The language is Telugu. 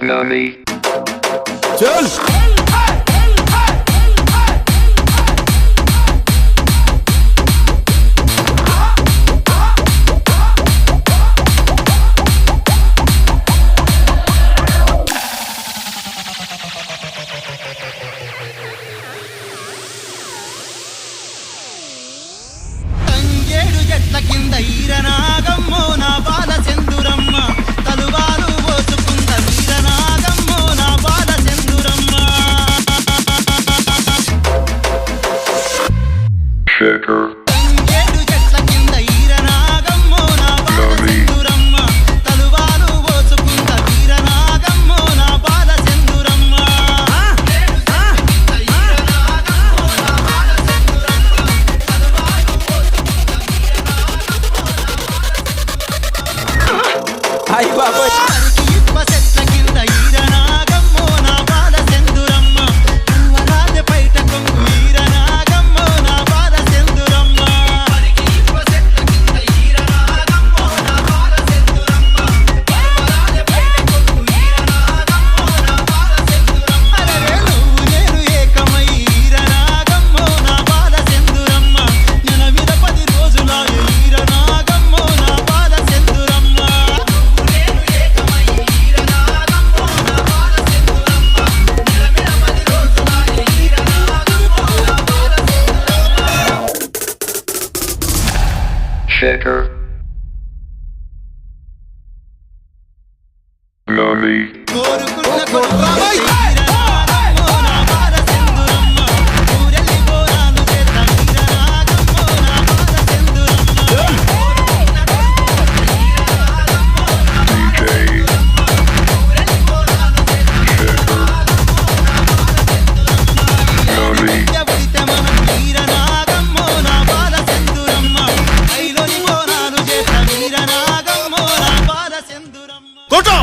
Nani? चल చెట్ల కింద ఈరనాగమ్మో నా బాల చందురమ్మ తలువాలు పోసుకుంద వీరనాగమ్మో నా బాల చందురమ్మ Shaker. తంగేడు చెట్ల కింద ఈరనాగమ్మో నా బాల చందురమ్మ తలువాలు పోసుకుంద వీరనాగమ్మో నా బాల చందురమ్మ आई बाबा ఇప్ప చెట్ల కింద ఈరనాగమ్మో నా బాల చందురమ్మ పువ్వరాజ పైట కొంగు ఈరనాగమ్మో నా బాల చందురమ్మ ఇప్ప చెట్ల కింద ఈరనాగమ్మో నా బాల చందురమ్మ పువ్వరాజ పైట కొంగు ఈరనాగమ్మో నా బాల చందురమ్మ అరే నువ్వు నేను ఏకమై ఈరనాగమ్మో నా బాల చందురమ్మ నెల మీద 10 రోజుల ఈరనాగమ్మో నా బాల చందురమ్మ Shaker. Nani? కోరుకున్న కొడుకు ఈరనాగమ్మో నా బాల చందురమ్మ ఊరెళ్ళి బోనాలు చేద్దాం ఈరనాగమ్మో నా బాల చందురమ్మ DJ. Nani? ఎవరితే మనం ఈరనాగమ్మో నా బాల చందురమ్మ ఐలోని బోనాలు చేద్దాం ఈరనాగమ్మో నా బాల చందురమ్మ कोटो